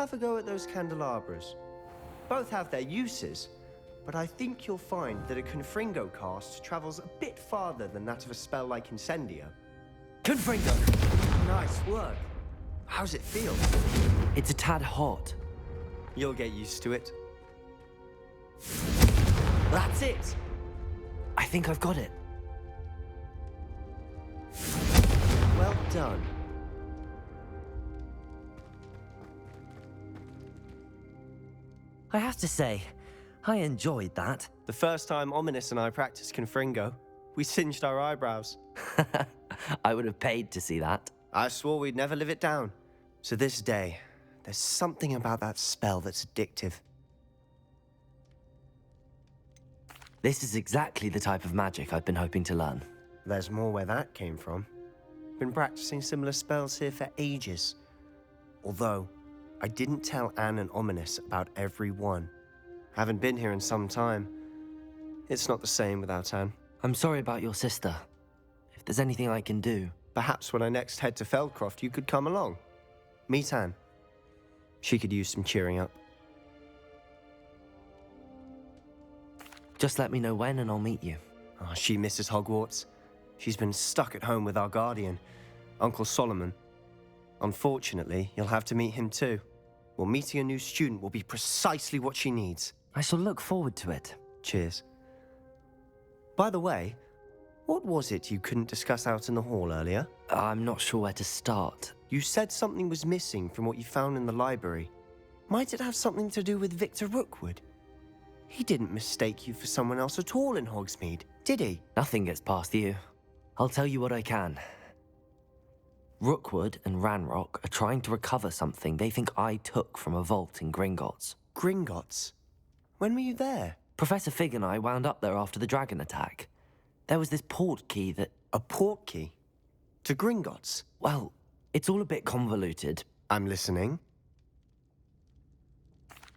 have a go at those candelabras. Both have their uses, but I think you'll find that a Confringo cast travels a bit farther than that of a spell like Incendio. Confringo! Nice work. How's it feel? It's a tad hot. You'll get used to it. That's it! I think I've got it. Well done. I have to say, I enjoyed that. The first time Ominous and I practiced Confringo, we singed our eyebrows. I would have paid to see that. I swore we'd never live it down. So this day, there's something about that spell that's addictive. This is exactly the type of magic I've been hoping to learn. There's more where that came from. Been practicing similar spells here for ages. Although, I didn't tell Anne and Ominous about every one. Haven't been here in some time. It's not the same without Anne. I'm sorry about your sister. If there's anything I can do... Perhaps when I next head to Feldcroft, you could come along. Meet Anne. She could use some cheering up. Just let me know when and I'll meet you. Oh, she misses Hogwarts. She's been stuck at home with our guardian, Uncle Solomon. Unfortunately, you'll have to meet him too. Well, meeting a new student will be precisely what she needs. I shall look forward to it. Cheers. By the way, what was it you couldn't discuss out in the hall earlier? I'm not sure where to start. You said something was missing from what you found in the library. Might it have something to do with Victor Rookwood? He didn't mistake you for someone else at all in Hogsmeade, did he? Nothing gets past you. I'll tell you what I can. Rookwood and Ranrock are trying to recover something they think I took from a vault in Gringotts. Gringotts? When were you there? Professor Fig and I wound up there after the dragon attack. There was this port key that... A port key? To Gringotts? Well, it's all a bit convoluted. I'm listening.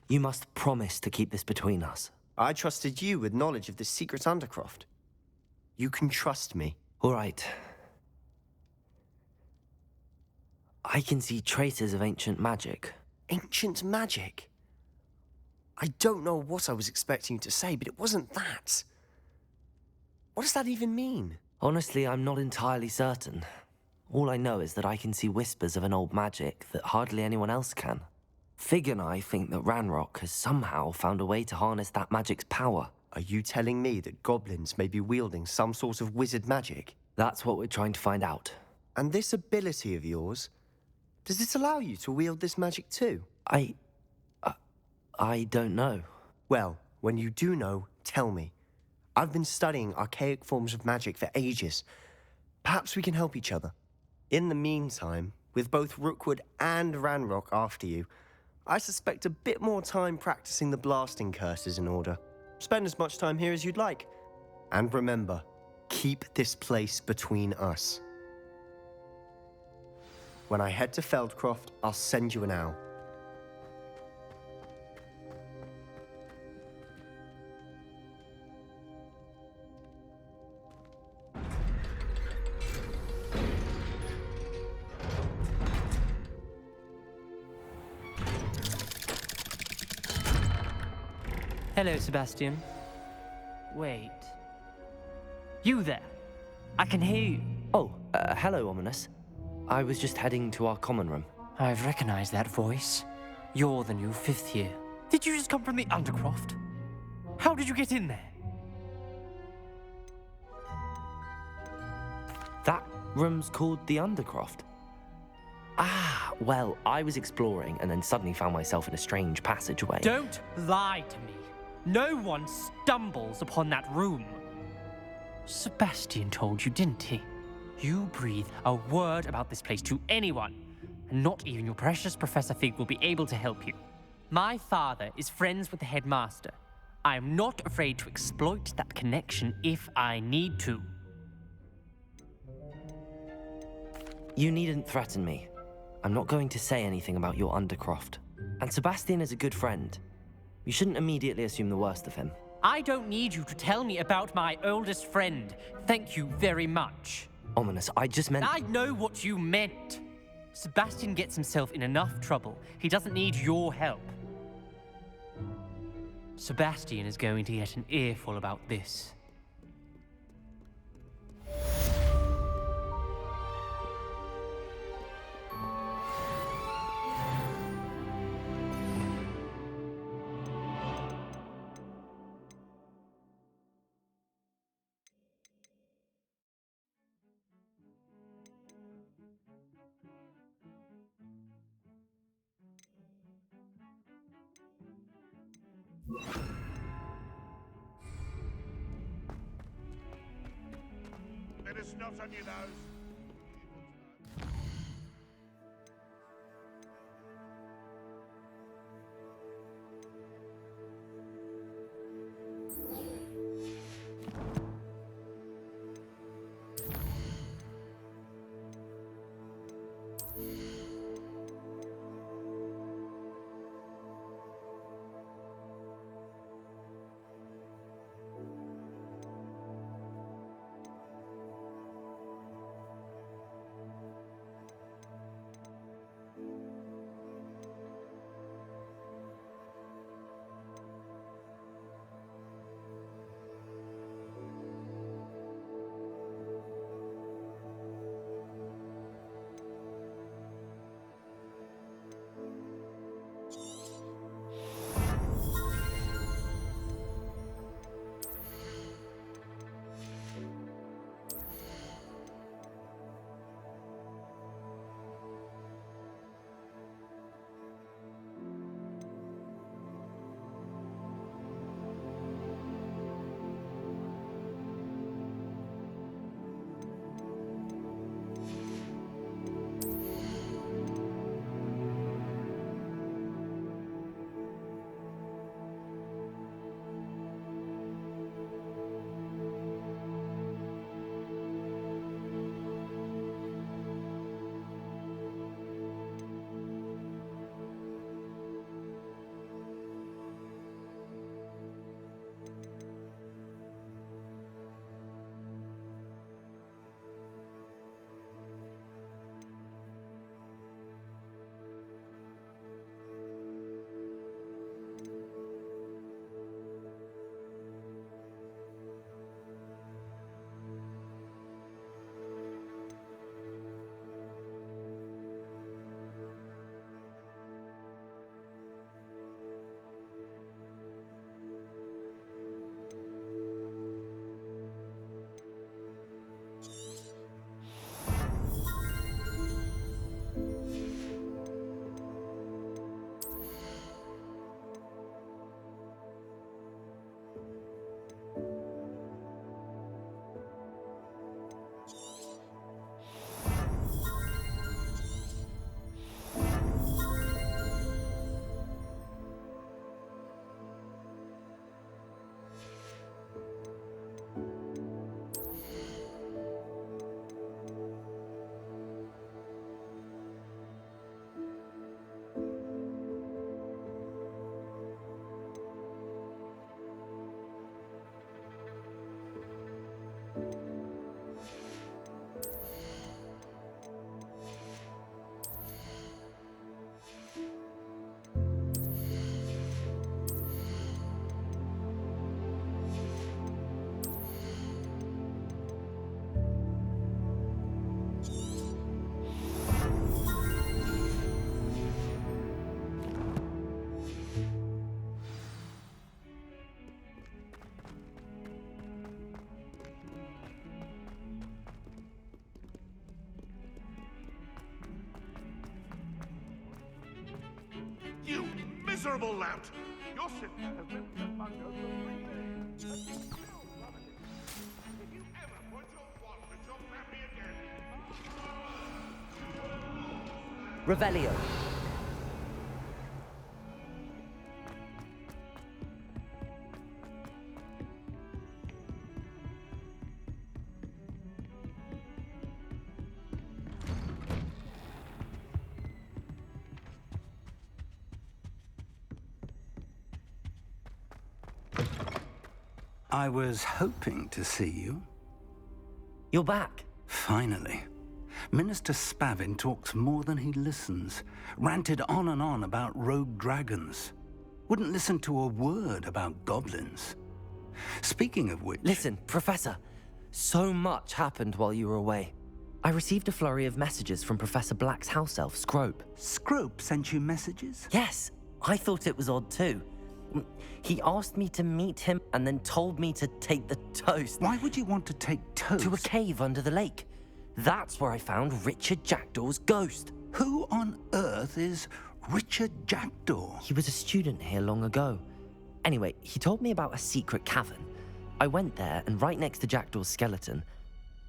You must promise to keep this between us. I trusted you with knowledge of the secret Undercroft. You can trust me. All right. I can see traces of ancient magic. Ancient magic? I don't know what I was expecting you to say, but it wasn't that. What does that even mean? Honestly, I'm not entirely certain. All I know is that I can see whispers of an old magic that hardly anyone else can. Fig and I think that Ranrock has somehow found a way to harness that magic's power. Are you telling me that goblins may be wielding some sort of wizard magic? That's what we're trying to find out. And this ability of yours, does it allow you to wield this magic too? I don't know. Well, when you do know, tell me. I've been studying archaic forms of magic for ages. Perhaps we can help each other. In the meantime, with both Rookwood and Ranrock after you, I suspect a bit more time practicing the blasting curse is in order. Spend as much time here as you'd like. And remember, keep this place between us. When I head to Feldcroft, I'll send you an owl. Hello, Sebastian. Wait. You there? I can hear you. Oh, hello, Ominous. I was just heading to our common room. I've recognized that voice. You're the new 5th year. Did you just come from the Undercroft? How did you get in there? That room's called the Undercroft. Ah, well, I was exploring and then suddenly found myself in a strange passageway. Don't lie to me. No one stumbles upon that room. Sebastian told you, didn't he? You breathe a word about this place to anyone, and not even your precious Professor Fig will be able to help you. My father is friends with the headmaster. I am not afraid to exploit that connection if I need to. You needn't threaten me. I'm not going to say anything about your Undercroft. And Sebastian is a good friend. You shouldn't immediately assume the worst of him. I don't need you to tell me about my oldest friend. Thank you very much. Ominous, I just meant... I know what you meant. Sebastian gets himself in enough trouble. He doesn't need your help. Sebastian is going to get an earful about this. Bit of snot on your nose. You miserable lout! Your sister has been with the bungo for 3 minutes. And you still rubbish it. If you ever put your wand at your family again... Revelio. I was hoping to see you. You're back. Finally. Minister Spavin talks more than he listens. Ranted on and on about rogue dragons. Wouldn't listen to a word about goblins. Speaking of which... Listen, Professor, so much happened while you were away. I received a flurry of messages from Professor Black's house elf, Scrope. Scrope sent you messages? Yes, I thought it was odd too. He asked me to meet him and then told me to take the toast. Why would you want to take toast? To a cave under the lake. That's where I found Richard Jackdaw's ghost. Who on earth is Richard Jackdaw? He was a student here long ago. Anyway, he told me about a secret cavern. I went there, and right next to Jackdaw's skeleton,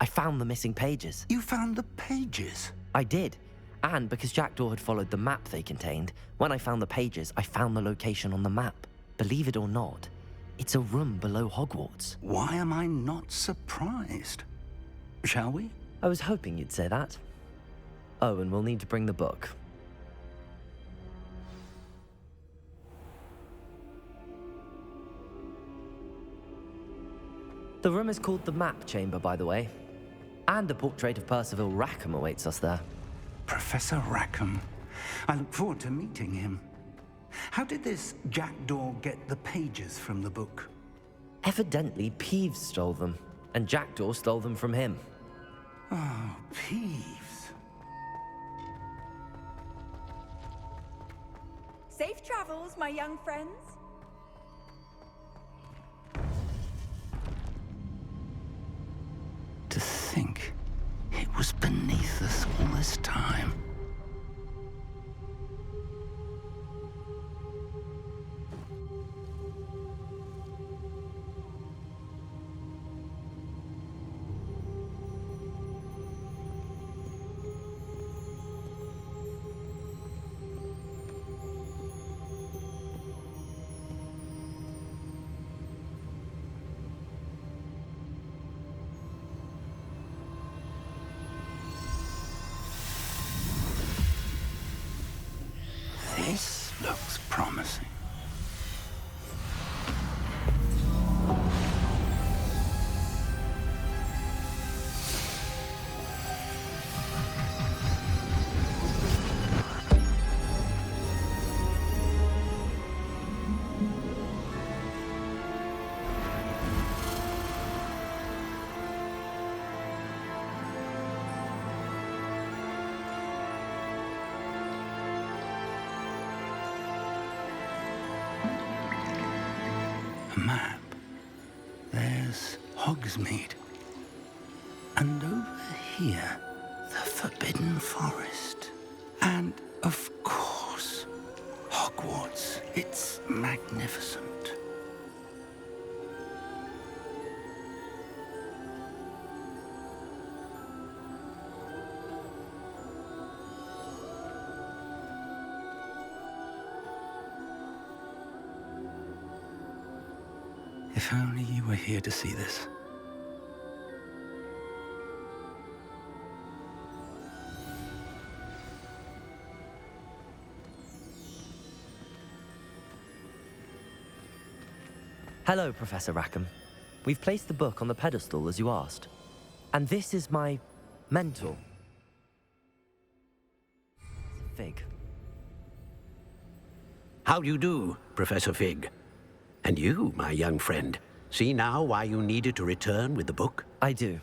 I found the missing pages. You found the pages? I did. And because Jackdaw had followed the map they contained, when I found the pages, I found the location on the map. Believe it or not, it's a room below Hogwarts. Why am I not surprised? Shall we? I was hoping you'd say that. Oh, and we'll need to bring the book. The room is called the Map Chamber, by the way. And a portrait of Percival Rackham awaits us there. Professor Rackham. I look forward to meeting him. How did this Jackdaw get the pages from the book? Evidently, Peeves stole them, and Jackdaw stole them from him. Oh, Peeves. Safe travels, my young friends. To think it was beneath us all this time. This looks promising. A map. There's Hogsmeade. And over here, the Forbidden Forest. And, of course, Hogwarts. It's magnificent. If only you were here to see this. Hello, Professor Rackham. We've placed the book on the pedestal as you asked. And this is my mentor, Fig. How do you do, Professor Fig? And you, my young friend, see now why you needed to return with the book? I do.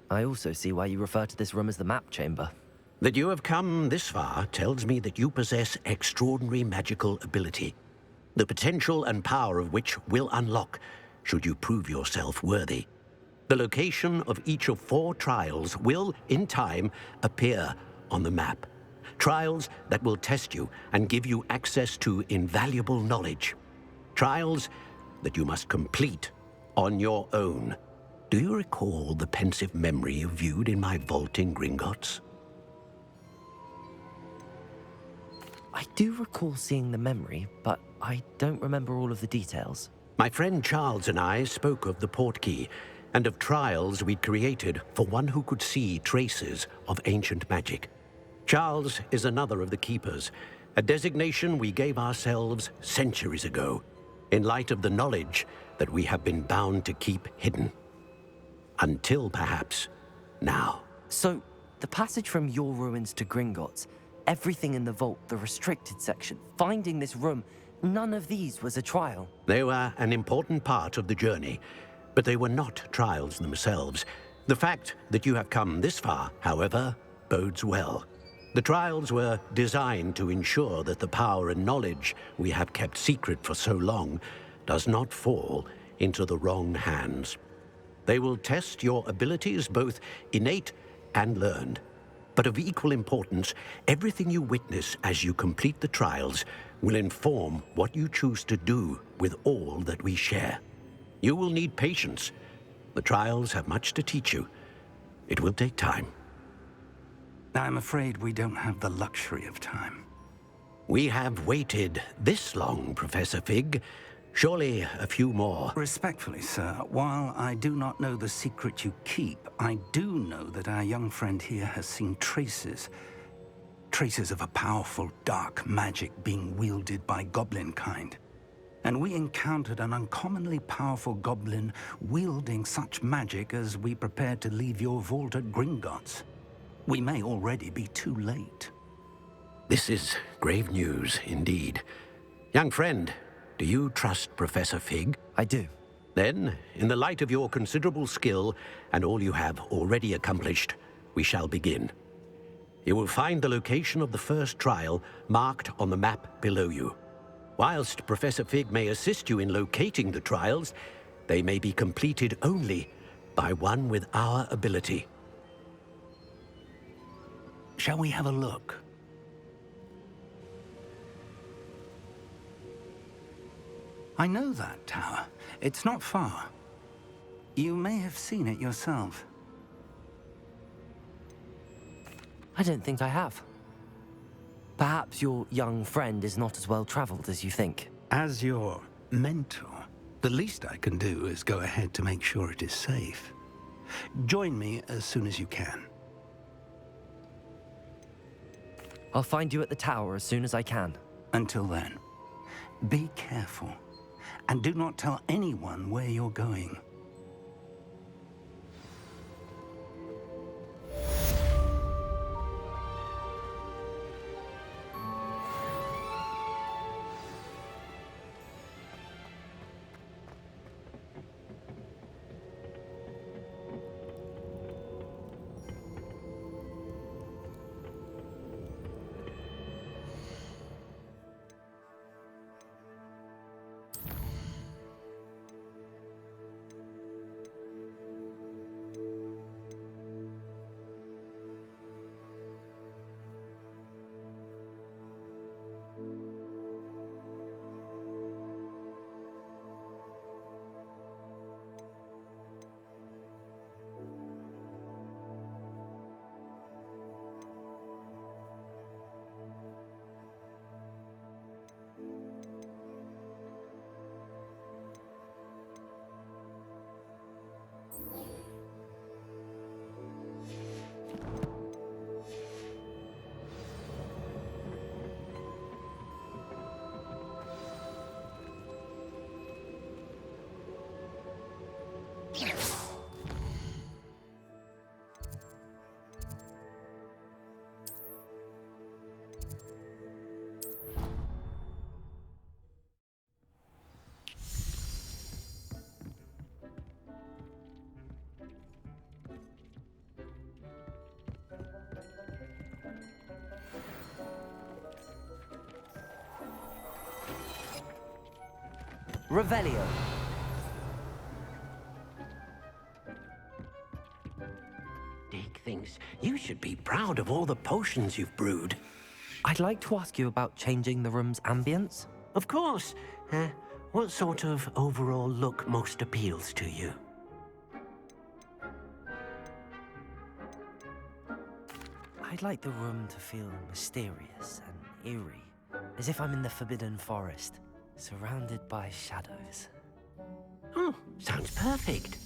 I also see why you refer to this room as the Map Chamber. That you have come this far tells me that you possess extraordinary magical ability, the potential and power of which will unlock should you prove yourself worthy. The location of each of 4 trials will, in time, appear on the map. Trials that will test you and give you access to invaluable knowledge. Trials that you must complete on your own. Do you recall the pensive memory you viewed in my vault in Gringotts? I do recall seeing the memory, but I don't remember all of the details. My friend Charles and I spoke of the portkey and of trials we'd created for one who could see traces of ancient magic. Charles is another of the keepers, a designation we gave ourselves centuries ago, in light of the knowledge that we have been bound to keep hidden. Until perhaps now. So, The passage from your ruins to Gringotts, everything in the vault, the restricted section, finding this room, none of these was a trial. They were an important part of the journey, but they were not trials themselves. The fact that you have come this far, however, bodes well. The trials were designed to ensure that the power and knowledge we have kept secret for so long does not fall into the wrong hands. They will test your abilities, both innate and learned. But of equal importance, everything you witness as you complete the trials will inform what you choose to do with all that we share. You will need patience. The trials have much to teach you. It will take time. I'm afraid we don't have the luxury of time. We have waited this long, Professor Fig. Surely a few more. Respectfully, sir, while I do not know the secret you keep, I do know that our young friend here has seen traces of a powerful dark magic being wielded by goblin kind. And we encountered an uncommonly powerful goblin wielding such magic as we prepared to leave your vault at Gringotts. We may already be too late. This is grave news indeed. Young friend, do you trust Professor Fig? I do. Then, in the light of your considerable skill and all you have already accomplished, we shall begin. You will find the location of the first trial marked on the map below you. Whilst Professor Fig may assist you in locating the trials, they may be completed only by one with our ability. Shall we have a look? I know that tower. It's not far. You may have seen it yourself. I don't think I have. Perhaps your young friend is not as well traveled as you think. As your mentor, the least I can do is go ahead to make sure it is safe. Join me as soon as you can. I'll find you at the tower as soon as I can. Until then, be careful, and do not tell anyone where you're going. Revelio. Dig thinks you should be proud of all the potions you've brewed. I'd like to ask you about changing the room's ambience. Of course. What sort of overall look most appeals to you? I'd like the room to feel mysterious and eerie, as if I'm in the Forbidden Forest, surrounded by shadows. Oh, sounds perfect.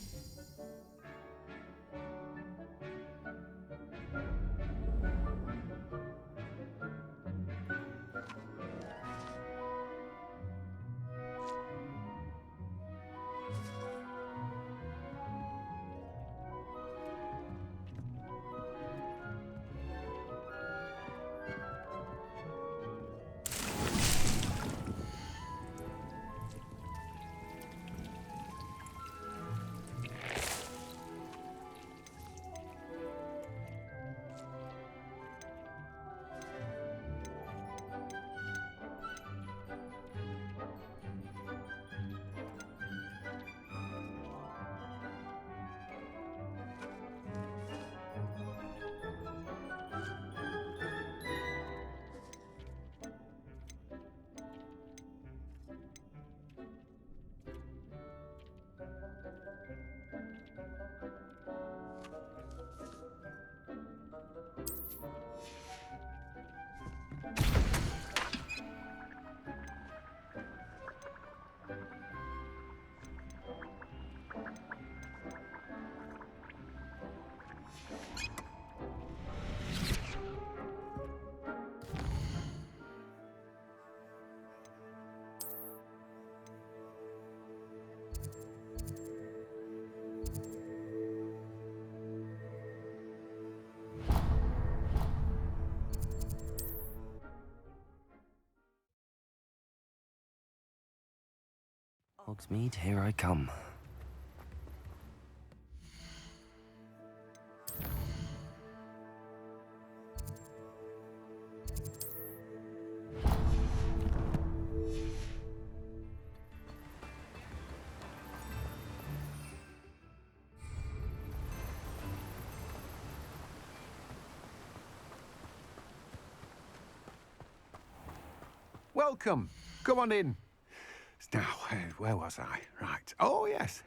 Hogsmeade, here I come. Welcome. Come on in. Now, where was I? Right. Oh, yes.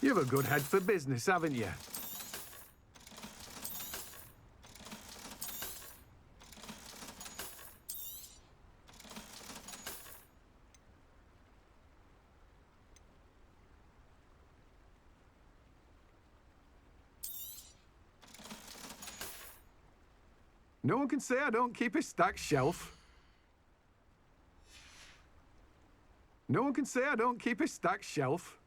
You've a good head for business, haven't you? No one can say I don't keep a stacked shelf. No one can say I don't keep a stacked shelf.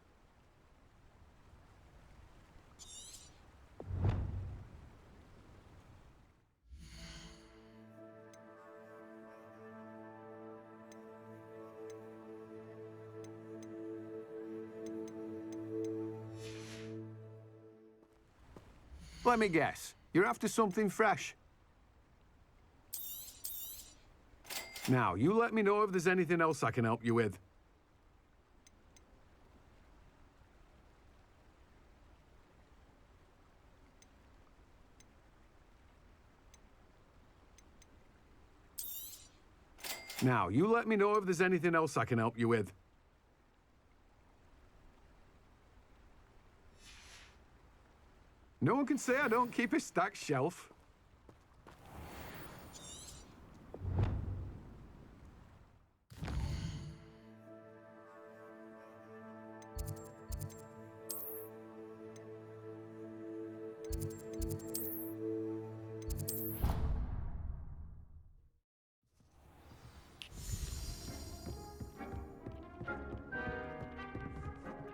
Let me guess. You're after something fresh. Now, you let me know if there's anything else I can help you with. Now, you let me know if there's anything else I can help you with. No one can say I don't keep a stacked shelf.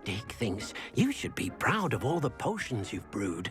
Dick thinks you should be proud of all the potions you've brewed.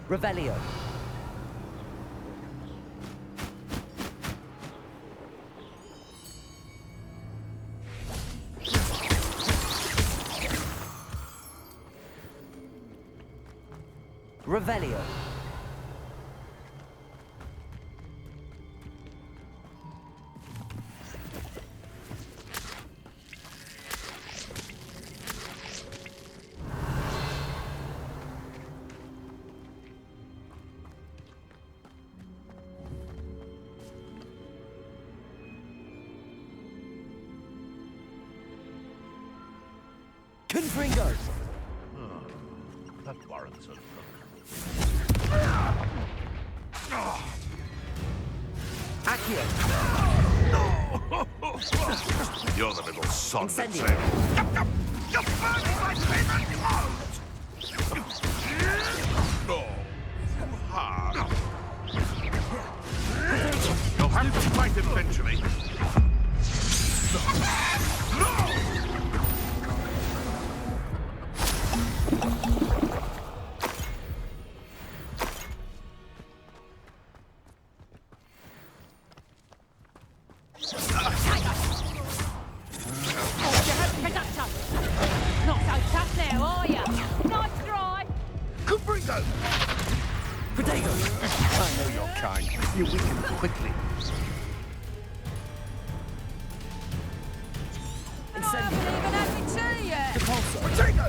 Revelio. Revelio. Confringo! That warrants a look. Accio! You're the little son that Incendio. said... You burned my favorite clothes! No. Too hard. You'll have to fight eventually. No! Not so tough now, are ya? Nice try. Confringo! Protego! I know your kind. You weaken quickly. I haven't even had my tea yet. Protego!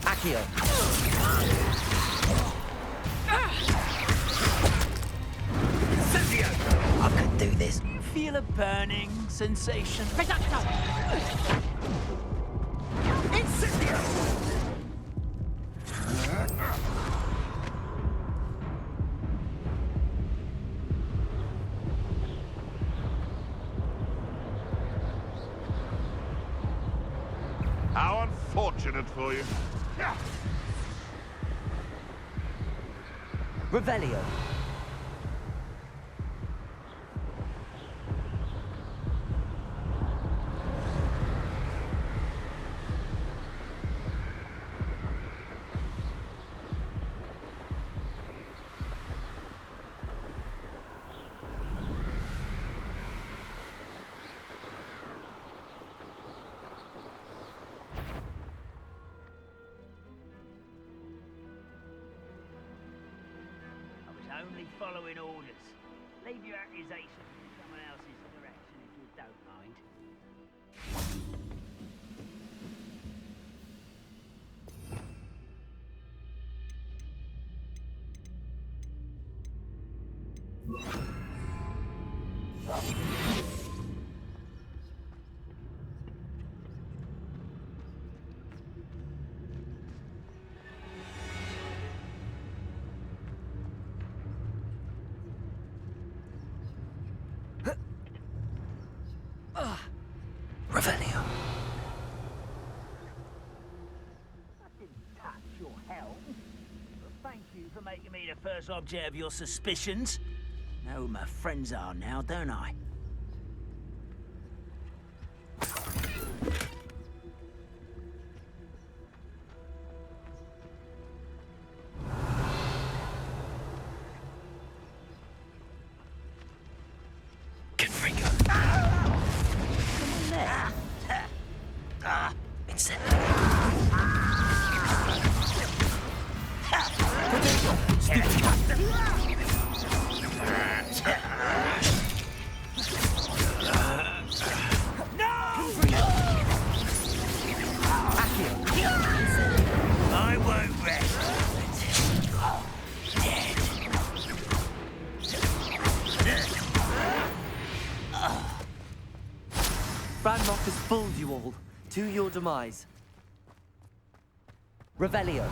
Accio! Incendio! I could do this. Feel a burning sensation. Reducto. Incendio! How unfortunate for you. Revelio! I was only following orders. Leave your accusations in someone else's direction if you don't mind. Revelio! I didn't touch your helm. But thank you for making me the first object of your suspicions. Know who my friends are now, don't I? Confringo! Incendio! I won't rest until you're dead. Ranrock has fooled you all. To your demise. Revelio!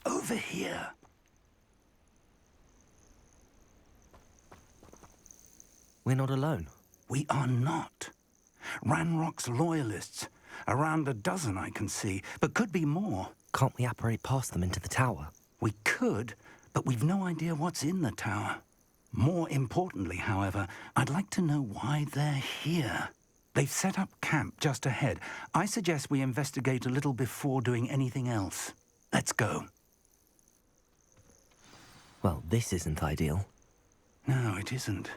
Over here. We're not alone. We are not. Ranrock's loyalists. Around a dozen I can see, but could be more. Can't we apparate past them into the tower? We could, but we've no idea what's in the tower. More importantly, however, I'd like to know why they're here. They've set up camp just ahead. I suggest we investigate a little before doing anything else. Let's go. Well, this isn't ideal. No, it isn't.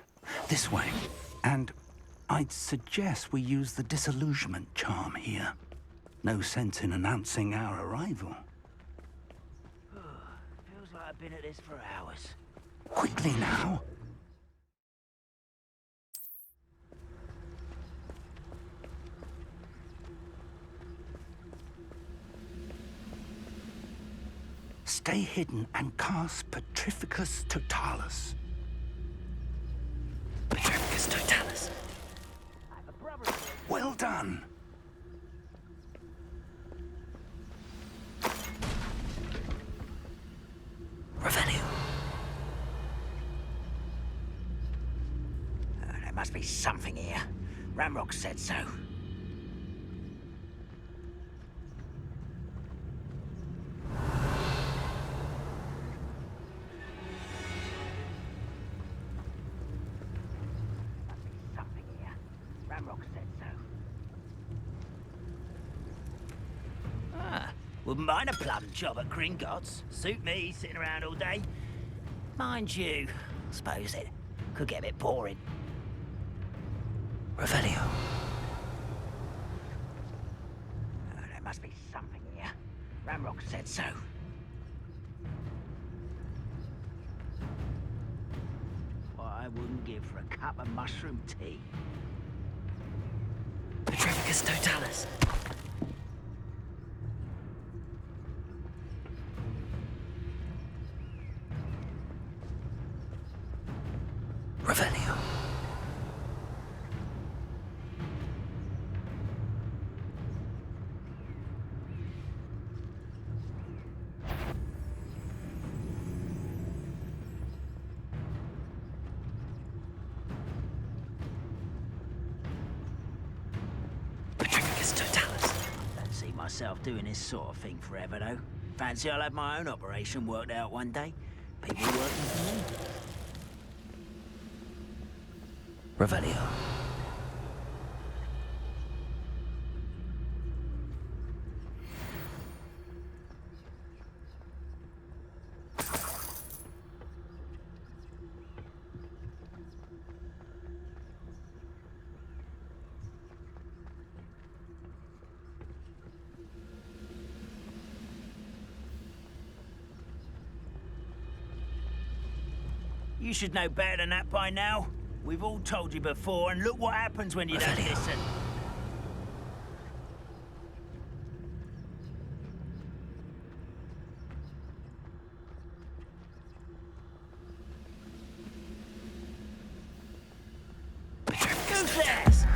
This way. And I'd suggest we use the disillusionment charm here. No sense in announcing our arrival. Feels like I've been at this for hours. Quickly now. Stay hidden and cast Petrificus Totalis. Petrificus Totalis. Well done. Revelio. There must be something here. Ramrock said so. Something here. Ramrock said so. Wouldn't mind a plum job at Gringotts. Suit me, sitting around all day. Mind you, I suppose it could get a bit boring. Revelio. There must be something here. Ramrock said so. What I wouldn't give for a cup of mushroom tea. Petrificus Totalis. Revelio. Petrificus Totalis. Don't see myself doing this sort of thing forever, though. Fancy I'll have my own operation worked out one day. People working for me. Revelio. You should know better than that by now. We've all told you before, and look what happens when you don't listen. Who's this?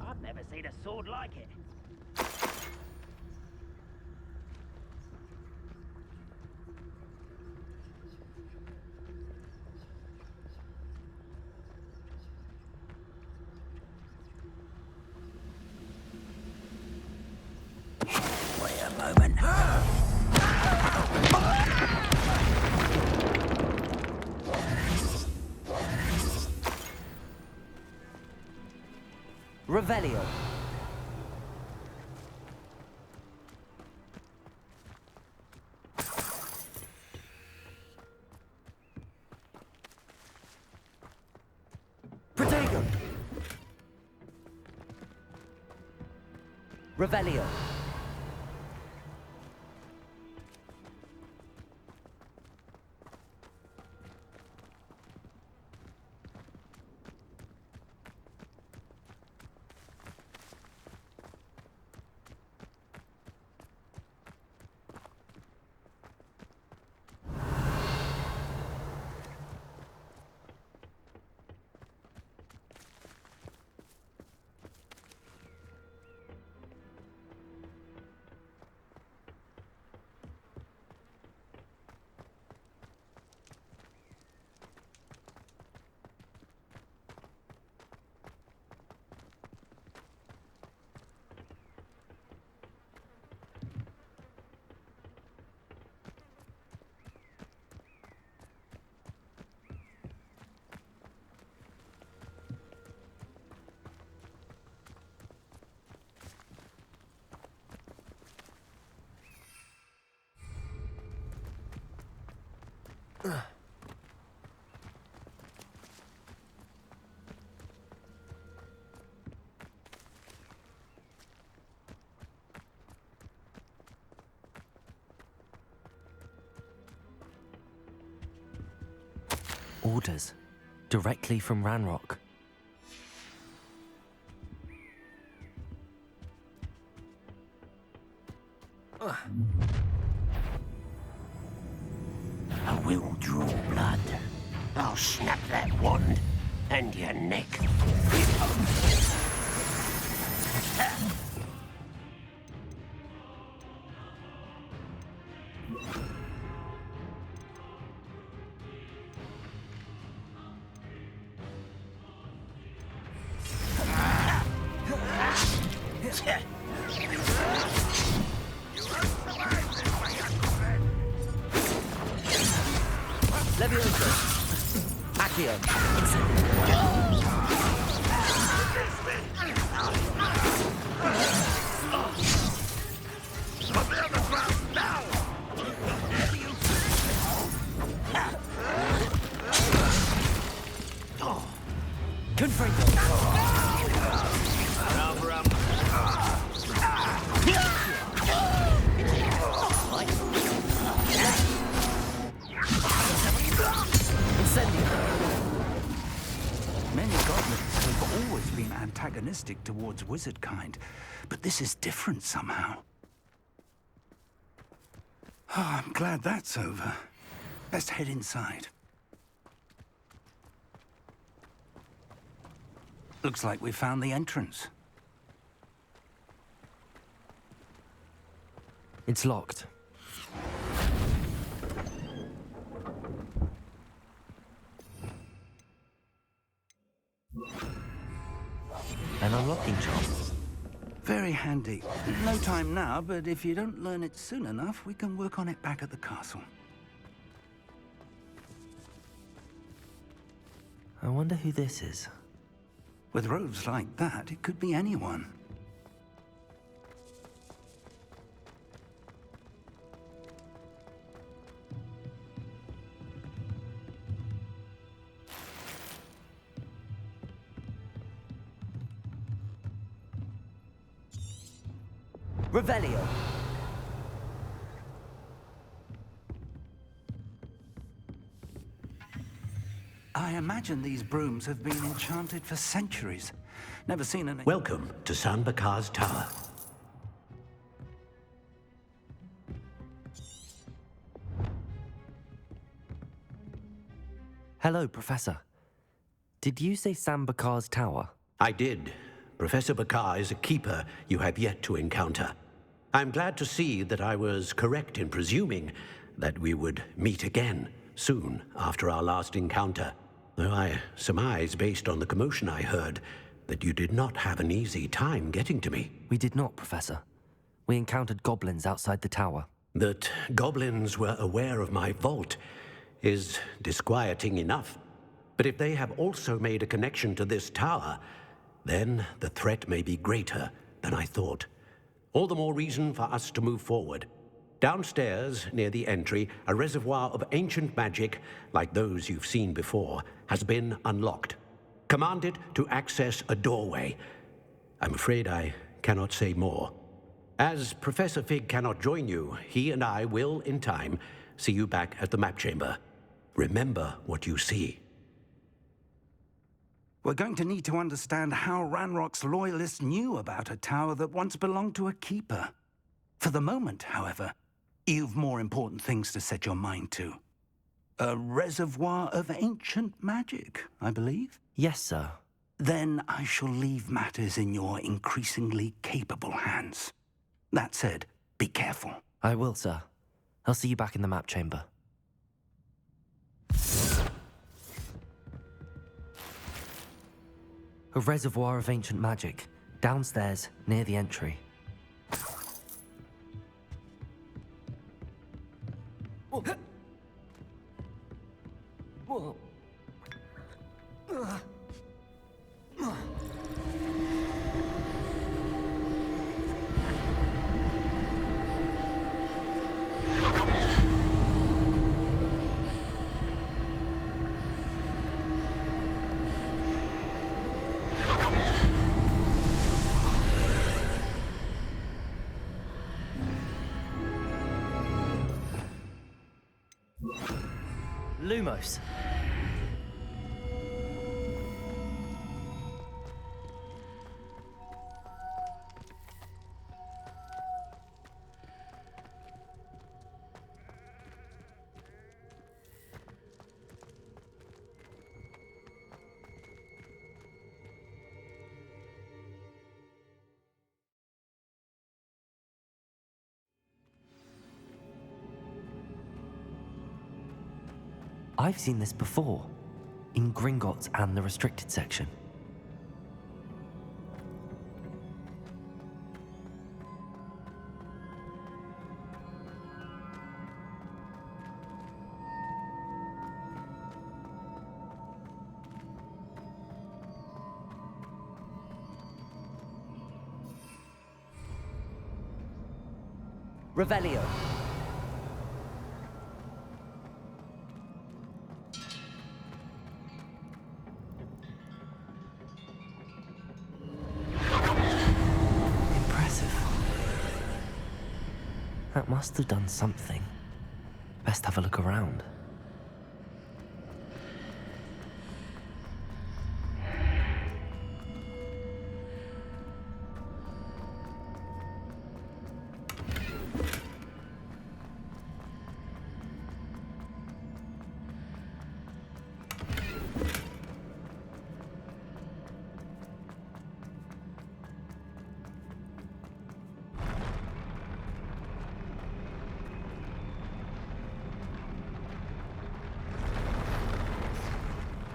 I've never seen a sword like it. Wait a moment. Revelio. Protego. Revelio. Orders. Directly from Ranrock. I will draw blood. I'll snap that wand and your neck. Leviosa! Accio! Many goblins have always been antagonistic towards wizard kind, but this is different somehow. Oh, I'm glad that's over. Best head inside. Looks like we found the entrance. It's locked. An unlocking charm. Very handy. No time now, but if you don't learn it soon enough, we can work on it back at the castle. I wonder who this is. With robes like that, it could be anyone. Revelio. I imagine these brooms have been enchanted for centuries. Never seen an... Welcome to San Bakar's Tower. Hello, Professor. Did you say Sam Bakar's tower? I did. Professor Bakar is a keeper you have yet to encounter. I'm glad to see that I was correct in presuming that we would meet again soon after our last encounter. Though I surmise, based on the commotion I heard, that you did not have an easy time getting to me. We did not, Professor. We encountered goblins outside the tower. That goblins were aware of my vault is disquieting enough. But if they have also made a connection to this tower, then the threat may be greater than I thought. All the more reason for us to move forward. Downstairs, near the entry, a reservoir of ancient magic, like those you've seen before, has been unlocked. Command it to access a doorway. I'm afraid I cannot say more. As Professor Fig cannot join you, he and I will, in time, see you back at the map chamber. Remember what you see. We're going to need to understand how Ranrock's loyalists knew about a tower that once belonged to a keeper. For the moment, however, you've more important things to set your mind to. A reservoir of ancient magic, I believe? Yes, sir. Then I shall leave matters in your increasingly capable hands. That said, be careful. I will, sir. I'll see you back in the map chamber. A reservoir of ancient magic, downstairs, near the entry. Lumos. I've seen this before, in Gringotts and the restricted section. Revelio. That must have done something. Best have a look around.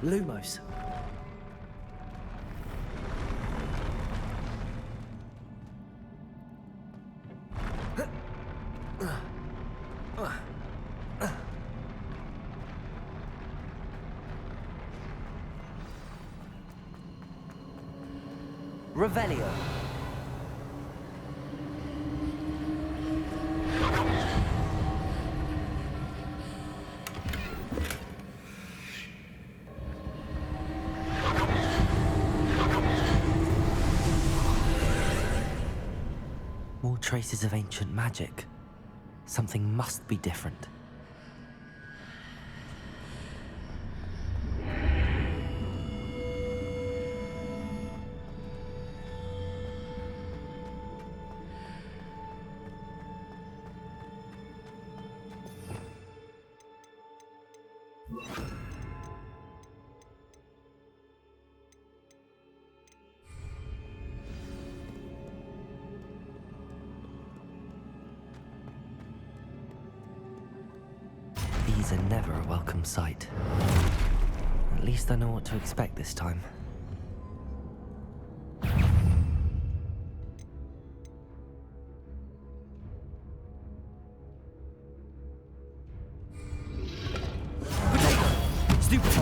Lumos. Revelio. More traces of ancient magic. Something must be different. These are never a welcome sight. At least I know what to expect this time. Stupefy!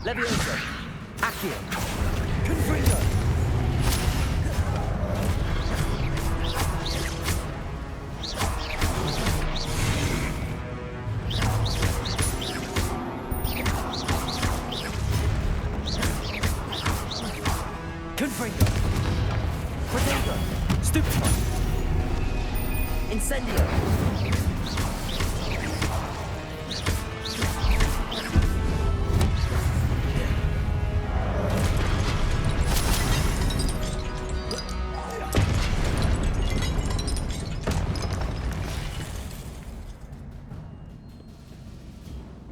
Leviosa! Accio! Confringo! Confringo! Protego! Stupefy! Incendio!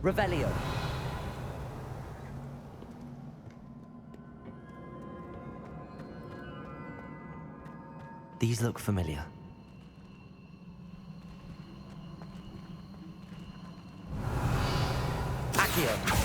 Revelio. These look familiar. Accio.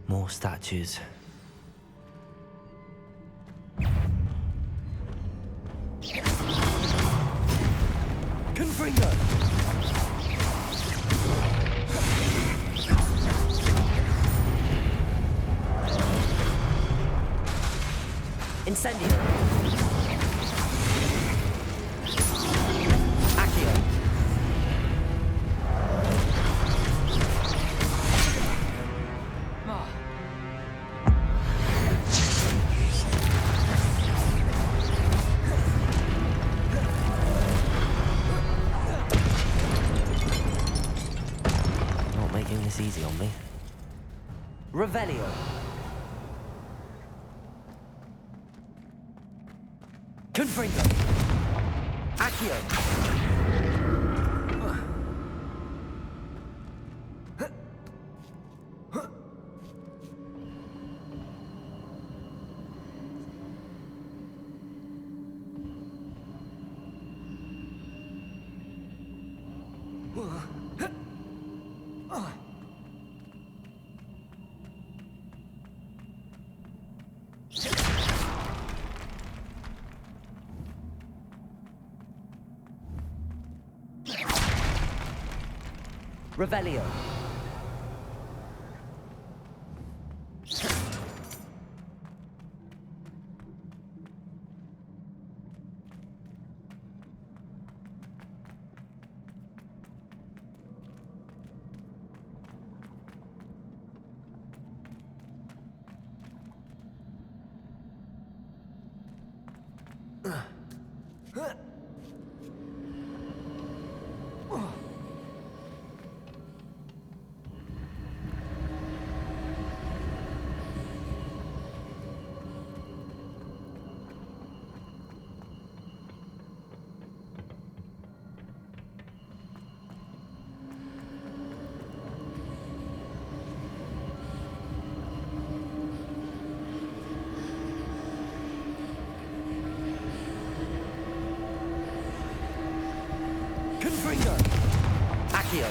More statues. Confringo! Incendio. Accio. Not making this easy on me. Revelio. Confringo. Accio. Revelio. Confringo. Accio.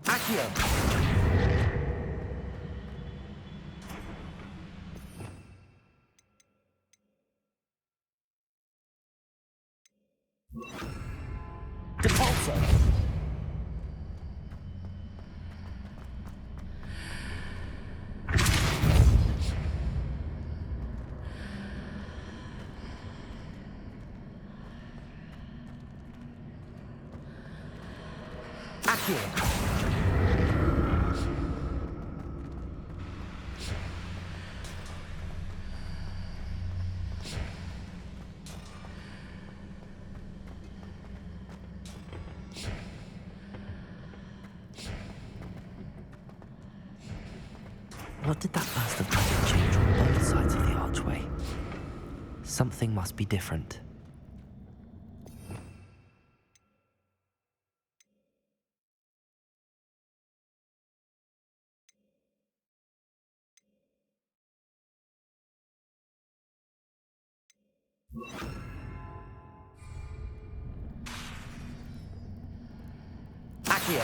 Accio. Depulso. Accio. What did that burst of magic change on both sides of the archway? Something must be different. Accio.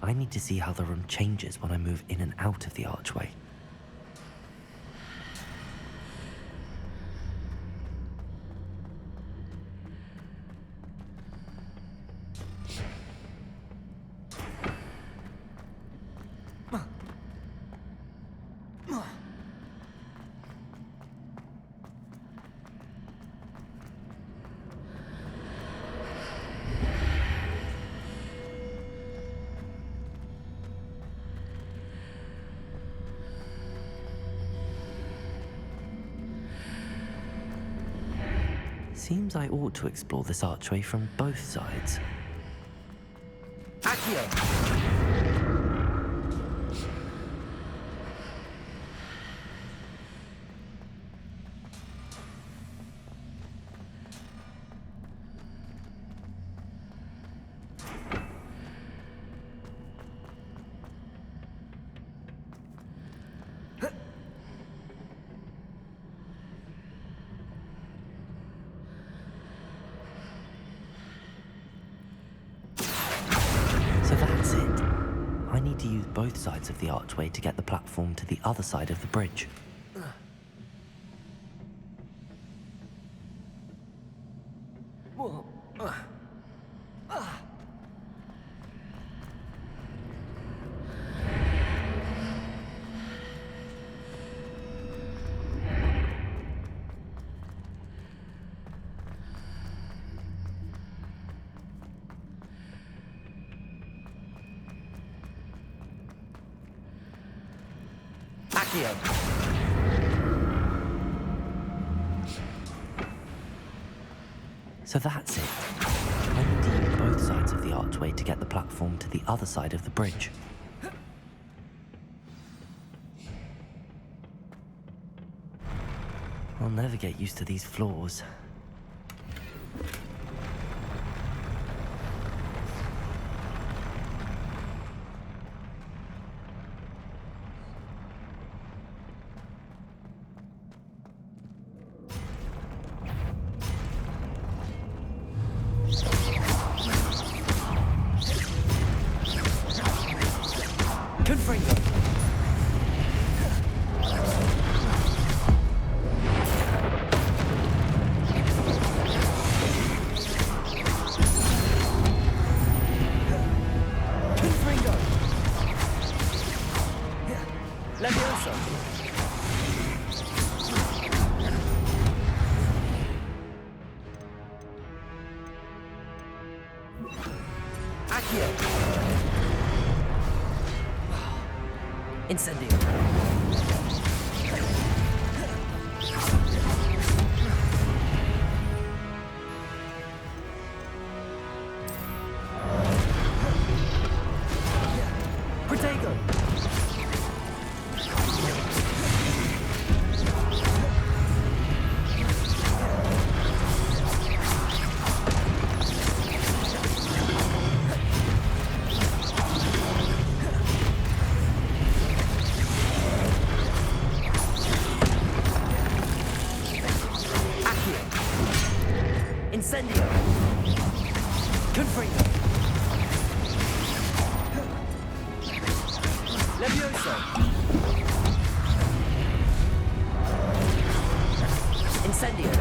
I need to see how the room changes when I move in and out of the archway. Seems I ought to explore this archway from both sides. Accio! So that's it. I need to use both sides of the archway to get the platform to the other side of the bridge. Accio! So that's it. I need to use both sides of the archway to get the platform to the other side of the bridge. I'll never get used to these floors. Incendio. Protego. Incendio! Confringo! Levioso! Incendio!